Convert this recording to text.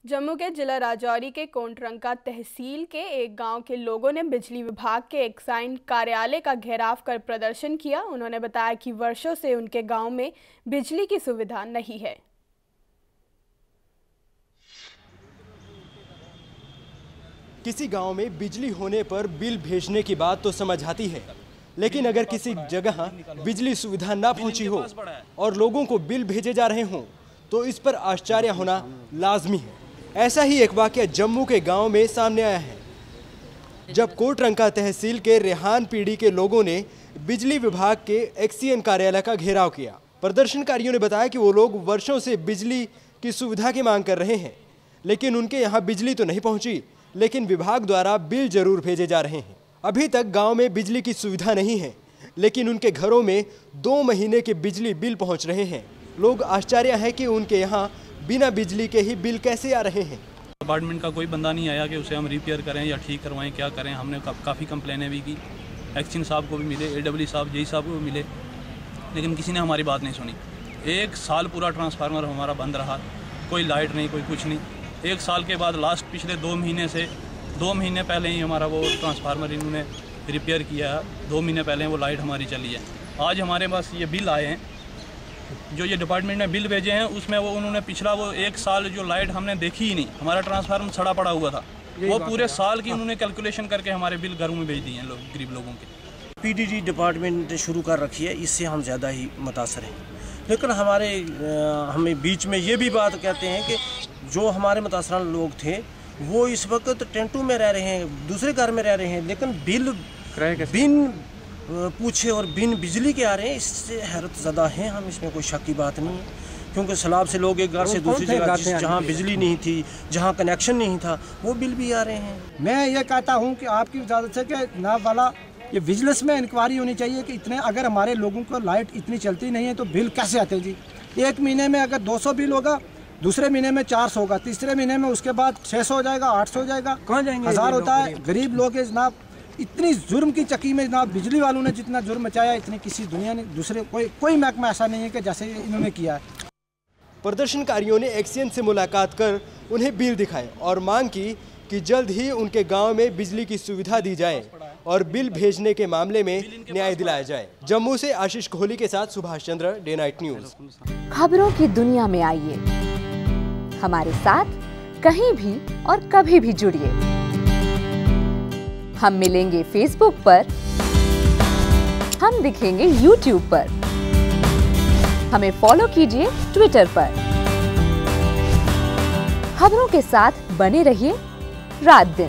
जम्मू के जिला राजौरी के कोटरंका तहसील के एक गांव के लोगों ने बिजली विभाग के एक्साइन कार्यालय का घेराव कर प्रदर्शन किया। उन्होंने बताया कि वर्षों से उनके गांव में बिजली की सुविधा नहीं है। किसी गांव में बिजली होने पर बिल भेजने की बात तो समझ आती है, लेकिन अगर किसी जगह बिजली सुविधा ना पहुंची हो और लोगों को बिल भेजे जा रहे हों तो इस पर आश्चर्य होना लाजमी है। ऐसा ही एक वाकया जम्मू के गांव में सामने आया है, जब कोटरंका तहसील के रेहान पीढ़ी के लोगों ने बिजली विभाग के एक्सीएन कार्यालय का घेराव किया। प्रदर्शनकारियों ने बताया कि वो लोग वर्षों से बिजली की सुविधा की मांग कर रहे हैं, लेकिन उनके यहाँ बिजली तो नहीं पहुंची, लेकिन विभाग द्वारा बिल जरूर भेजे जा रहे हैं। अभी तक गांव में बिजली की सुविधा नहीं है, लेकिन उनके घरों में 2 महीने के बिजली बिल पहुंच रहे हैं। लोग आश्चर्य है कि उनके यहाँ बिना बिजली के ही बिल कैसे आ रहे हैं। डिपार्टमेंट का कोई बंदा नहीं आया कि उसे हम रिपेयर करें या ठीक करवाएं, क्या करें। हमने काफ़ी कंप्लेनें भी की, एक्शन साहब को भी मिले, AW साहब, JE साहब को भी मिले, लेकिन किसी ने हमारी बात नहीं सुनी। 1 साल पूरा ट्रांसफार्मर हमारा बंद रहा, कोई लाइट नहीं, कोई कुछ नहीं। 1 साल के बाद लास्ट पिछले 2 महीने पहले ही हमारा वो ट्रांसफार्मर इन्होंने रिपेयर किया है। 2 महीने पहले वो लाइट हमारी चली है। आज हमारे पास ये बिल आए हैं, जो ये डिपार्टमेंट ने बिल भेजे हैं, उसमें वो उन्होंने पिछला वो 1 साल जो लाइट हमने देखी ही नहीं, हमारा ट्रांसफार्मर सड़ा पड़ा हुआ था, वो पूरे साल की उन्होंने कैलकुलेशन करके हमारे बिल घरों में भेज दिए हैं गरीब लोगों के। PDD डिपार्टमेंट शुरू कर रखी है, इससे हम ज़्यादा ही मुतासर हैं। लेकिन हमें बीच में ये भी बात कहते हैं कि जो हमारे मुतासर लोग थे वो इस वक्त टेंटों में रह रहे हैं, दूसरे घर में रह रहे हैं, लेकिन बिल बिन पूछे और बिन बिजली के आ रहे हैं। इससे हैरत ज़्यादा हैं हम, इसमें कोई शक की बात नहीं है, क्योंकि सैलाब से लोग एक घर से दूसरी जगह जहाँ बिजली नहीं थी, जहाँ कनेक्शन नहीं था, वो बिल भी आ रहे हैं। मैं ये कहता हूँ कि आपकी इजाज़त से कि नाब वाला ये विजिलेंस में इंक्वायरी होनी चाहिए कि इतने अगर हमारे लोगों को लाइट इतनी चलती नहीं है तो बिल कैसे आते जी। 1 महीने में अगर 200 बिल होगा, दूसरे महीने में 400 होगा, तीसरे महीने में उसके बाद 600 हो जाएगा, 800 हो जाएगा, कहाँ जाएंगे, 1000 होता है। गरीब लोग है जनाब, इतनी जुर्म की चक्की में जनाब बिजली वालों ने जितना जुर्म मचाया, इतनी किसी दुनिया ने दूसरे कोई महकमा ऐसा नहीं है कि जैसे इन्होंने किया है। प्रदर्शनकारियों ने एक्सीएन से मुलाकात कर उन्हें बिल दिखाए और मांग की कि जल्द ही उनके गांव में बिजली की सुविधा दी जाए और बिल भेजने के मामले में न्याय दिलाया जाए। जम्मू से आशीष कोहली के साथ Subhash Chandra, day night news. खबरों की दुनिया में आइए, हमारे साथ कहीं भी और कभी भी जुड़िए। हम मिलेंगे फेसबुक पर, हम दिखेंगे यूट्यूब पर, हमें फॉलो कीजिए ट्विटर पर। खबरों के साथ बने रहिए रात दिन।